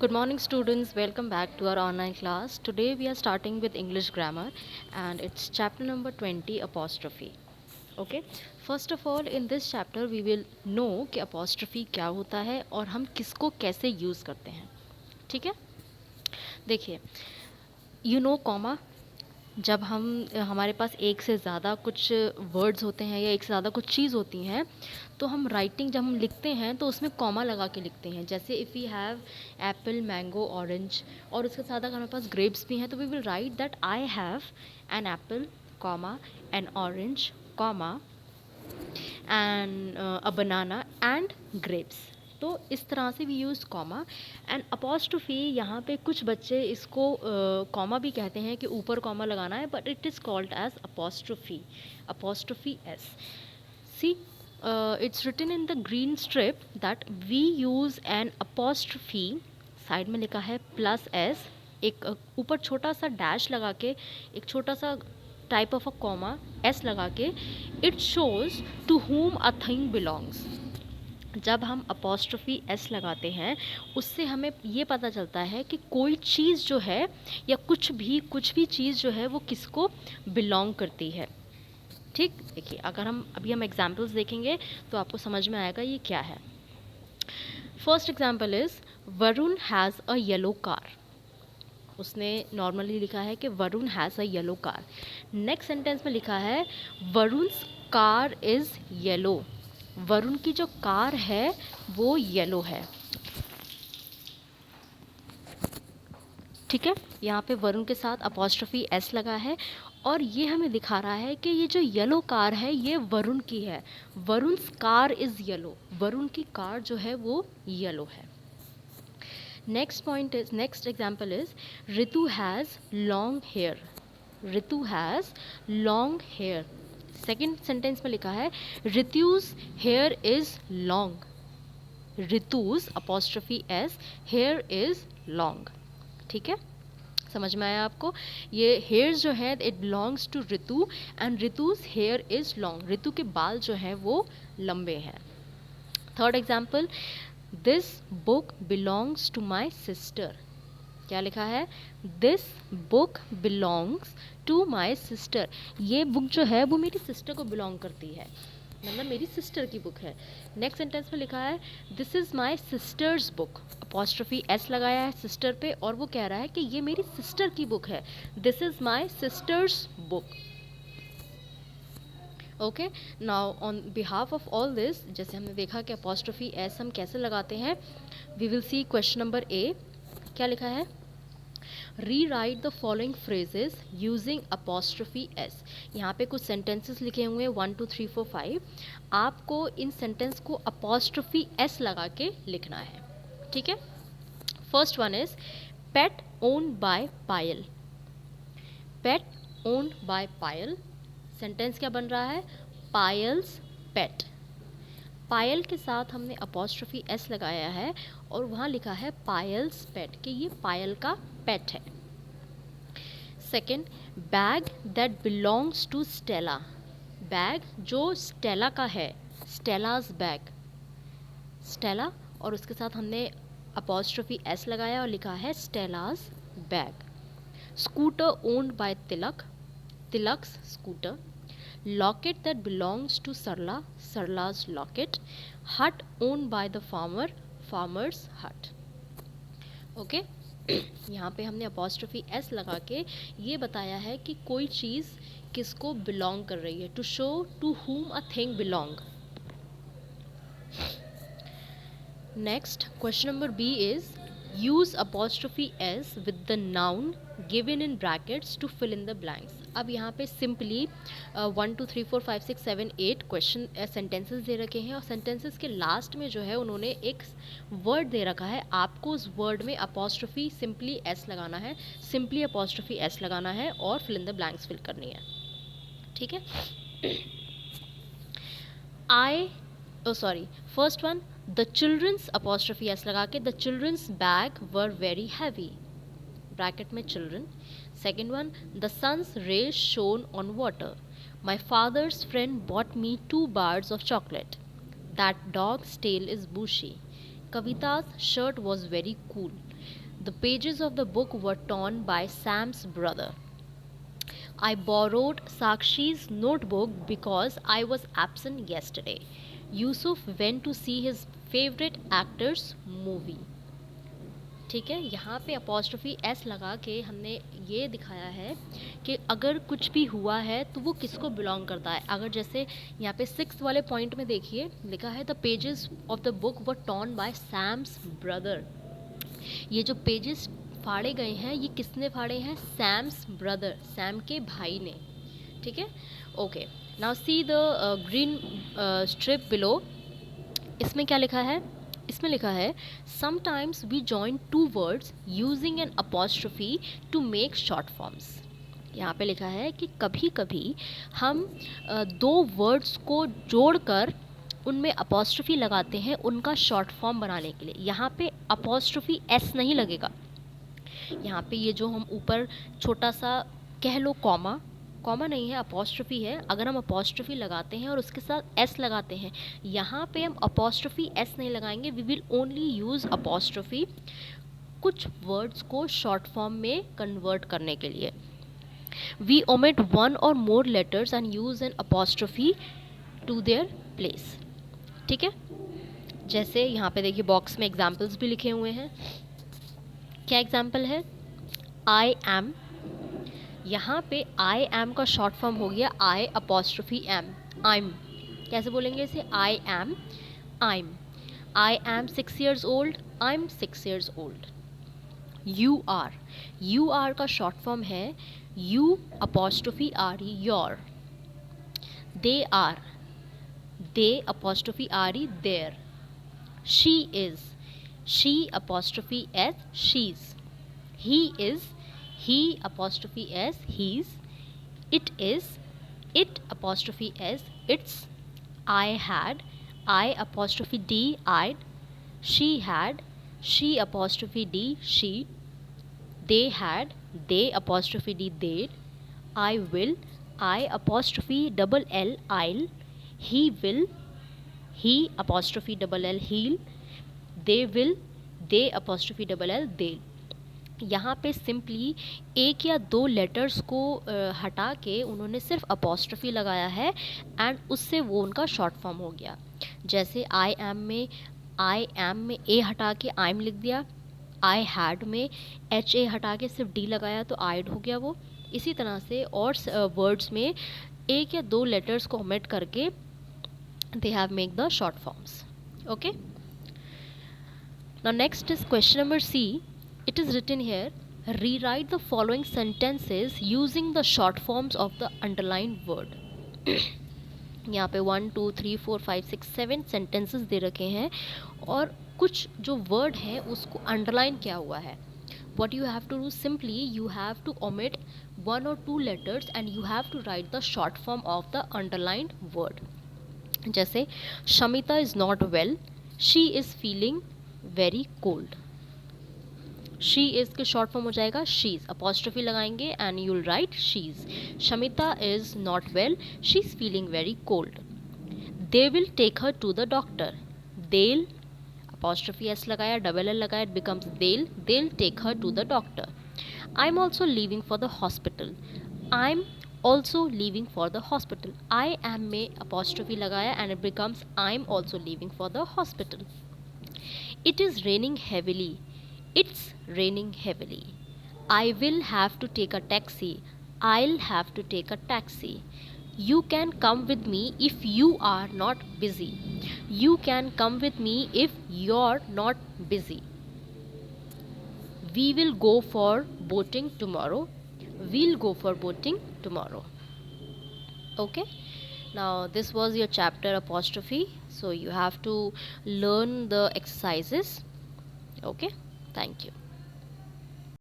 Good morning, students. Welcome back to our online class. Today we are starting with English grammar and it's chapter number 20 apostrophe. Okay. First of all, in this chapter we will know कि apostrophe क्या होता है और हम किसको कैसे use करते हैं. ठीक है. देखिए, कॉमा. जब हम हमारे पास एक से ज़्यादा कुछ वर्ड्स होते हैं या एक से ज़्यादा कुछ चीज़ होती हैं, तो हम राइटिंग जब हम लिखते हैं तो उसमें कॉमा लगा के लिखते हैं. जैसे if we have apple, mango, orange और उसके साथ अगर हमारे पास ग्रेप्स भी हैं तो we will write that I have an apple, comma, an orange, comma, and a banana and grapes. तो इस तरह से we use comma. And apostrophe, यहाँ पे कुछ बच्चे इसको कॉमा भी कहते हैं कि ऊपर कॉमा लगाना है, but it is called as apostrophe s. See, it's written in the green strip that we use an apostrophe. Side में लिखा है प्लस एस, एक ऊपर छोटा सा डैश लगा के, एक छोटा सा type of a comma S लगा के. It shows to whom a thing belongs. जब हम अपॉस्ट्रोफी एस लगाते हैं उससे हमें ये पता चलता है कि कोई चीज़ जो है या कुछ भी चीज़ जो है वो किसको बिलोंग करती है. ठीक, देखिए अगर हम एग्जाम्पल्स देखेंगे तो आपको समझ में आएगा ये क्या है. First example is Varun has a yellow car. उसने नॉर्मली लिखा है कि Varun has a yellow car. Next sentence में लिखा है Varun's car is yellow. Varun की जो कार है वो येलो है. ठीक है, यहाँ पे वरुण के साथ अपॉस्ट्रोफी एस लगा है और ये हमें दिखा रहा है कि ये जो येलो कार है ये वरुण की है. Varun's car is yellow. Varun की कार जो है वो येलो है. Next example is Ritu has long hair. Ritu has long hair. Second sentence में लिखा है Ritu's hair is long. Ritu's apostrophe s, hair is long. ठीक है, समझ में आया आपको. ये हेयर्स जो है it belongs to Ritu and Ritu's hair is long. Ritu के बाल जो हैं वो लंबे हैं. Third example, this book belongs to my sister. क्या लिखा है? This book belongs to my sister. ये बुक जो है वो मेरी सिस्टर को बिलोंग करती है, मतलब मेरी सिस्टर की बुक है. नेक्स्ट सेंटेंस में लिखा है this is my sisters book. Apostrophe s लगाया है सिस्टर पे और वो कह रहा है कि ये मेरी सिस्टर की बुक है. This is my sisters book. Okay, now on behalf of all this, जैसे हमने देखा कि अपॉस्ट्रोफी एस हम कैसे लगाते हैं, we will see question number A. क्या लिखा है? Rewrite the following phrases using apostrophe s. यहाँ पे कुछ सेंटेंसेस लिखे हुए हैं 1 2 3 4 5. आपको इन सेंटेंस को अपॉस्ट्रोफी एस लगा के लिखना है. ठीक है, first one is pet owned by Payal. Pet owned by Payal. Sentence क्या बन रहा है? पायल्स पेट. पायल के साथ हमने अपॉस्ट्रोफी एस लगाया है और वहाँ लिखा है पायल्स पेट, कि ये पायल का पेट है. Second, bag that belongs to Stella. Bag जो स्टेला का है, स्टेलाज बैग. स्टेला और उसके साथ हमने अपॉस्ट्रोफी एस लगाया और लिखा है Stella's bag. Scooter owned by Tilak. Tilak's scooter. Locket that belongs to Sarla, Sarla's locket. Hut owned by the farmer, farmer's hut. Okay, यहाँ पे हमने अपॉस्ट्रोफी एस लगा के ये बताया है कि कोई चीज़ किसको बिलोंग कर रही है. To show to whom a thing belong. Next question number B is use apostrophe s with the noun given in brackets to fill in the blanks. अब यहाँ पे सिंपली 1 2 3 4 5 6 7 8 क्वेश्चन सेंटेंसेस दे रखे हैं और सेंटेंसेस के लास्ट में जो है उन्होंने एक वर्ड दे रखा है. आपको उस वर्ड में अपॉस्ट्रोफी सिंपली एस लगाना है, सिंपली अपॉस्ट्रोफी एस लगाना है और fill in the blanks fill करनी है. ठीक है, first one, the children's apostrophe S लगा के the children's bag were very heavy. Bracket में children. Second one, the son's rays shone on water. My father's friend bought me 2 bars of chocolate. That dog's tail is bushy. कविता's shirt was very cool. The pages of the book were torn by Sam's brother. I borrowed Sakshi's notebook because I was absent yesterday. Yusuf went to see his favorite actor's movie. ठीक है, यहाँ पे apostrophe S लगा के हमने ये दिखाया है कि अगर कुछ भी हुआ है तो वो किसको बिलोंग करता है. अगर जैसे यहाँ पे 6 वाले पॉइंट में देखिए लिखा है the pages of the book were torn by Sam's brother. ये जो पेजेस फाड़े गए हैं ये किसने फाड़े हैं? सैम्स ब्रदर, सैम के भाई ने. ठीक है, okay. Now see the green strip below. इसमें क्या लिखा है? इसमें लिखा है sometimes we join two words using an apostrophe to make short forms. यहाँ पे लिखा है कि कभी कभी हम दो वर्ड्स को जोड़कर उनमें अपॉस्ट्रोफी लगाते हैं उनका शॉर्ट फॉर्म बनाने के लिए. यहाँ पे अपॉस्ट्रोफी एस नहीं लगेगा. यहाँ पे ये जो हम ऊपर छोटा सा कह लो कॉमा, कॉमा नहीं है, अपॉस्ट्रोफी है. अगर हम अपॉस्ट्रोफी लगाते हैं और उसके साथ एस लगाते हैं, यहाँ पे हम अपॉस्ट्रोफी एस नहीं लगाएंगे. We will only use apostrophe कुछ वर्ड्स को शॉर्ट फॉर्म में कन्वर्ट करने के लिए. वी ओमिट वन और more letters and use an apostrophe to their place. ठीक है, जैसे यहाँ पे देखिए बॉक्स में एग्जाम्पल्स भी लिखे हुए हैं. क्या एग्जाम्पल है? I am. यहाँ पे आई एम का शॉर्ट फॉर्म हो गया आई अपॉस्ट्रोफी एम, आइम. कैसे बोलेंगे इसे? I am, I'm. I am 6 years old, I am 6 years old. You are. You are का शॉर्ट फॉर्म है you apostrophe r e, you're. They are. They apostrophe r e, they're. She is. She apostrophe s, she's. He is. He apostrophe s, he's. It is. It apostrophe s, its. I had. I apostrophe d, I'd. She had. She apostrophe d, she. They had. They apostrophe d, they'd. I will. I apostrophe double l, I'll. He will. He apostrophe double l, he'll. They will. They apostrophe double l, they'll. यहाँ पे simply एक या दो letters को हटा के उन्होंने सिर्फ अपॉस्ट्रोफी लगाया है एंड उससे वो उनका शॉर्ट फॉर्म हो गया. जैसे आई एम में ए हटा के आइम लिख दिया. आई हैड में एच ए हटा के सिर्फ डी लगाया तो आइड हो गया वो. इसी तरह से और वर्ड्स में एक या दो लेटर्स को ओमिट करके they have make the short forms. Okay, now next is question number C. It is written here, rewrite the following sentences using the short forms of the underlined word. यहाँ पे 1 2 3 4 5 6 7 sentences दे रखे हैं और कुछ जो word है उसको underline किया हुआ है. What you have to do, simply you have to omit 1 or 2 letters and you have to write the short form of the underlined word. जैसे Shamita is not well, she is feeling very cold. She is के short form हो जाएगा she's. Apostrophe लगाएंगे and you will write she's. Shamita is not well, she is feeling very cold. They will take her to the doctor. They'll apostrophe s लगाया, double L लगाया, it becomes they'll. They'll take her to the doctor. I am also leaving for the hospital. I am also leaving for the hospital. I am में apostrophe लगाया and it becomes I am also leaving for the hospital. It is raining heavily. It's raining heavily. I will have to take a taxi. I'll have to take a taxi. You can come with me if you are not busy. You can come with me if you're not busy. We will go for boating tomorrow. We'll go for boating tomorrow. Okay? Now this was your chapter apostrophe. So you have to learn the exercises. Okay? Thank you.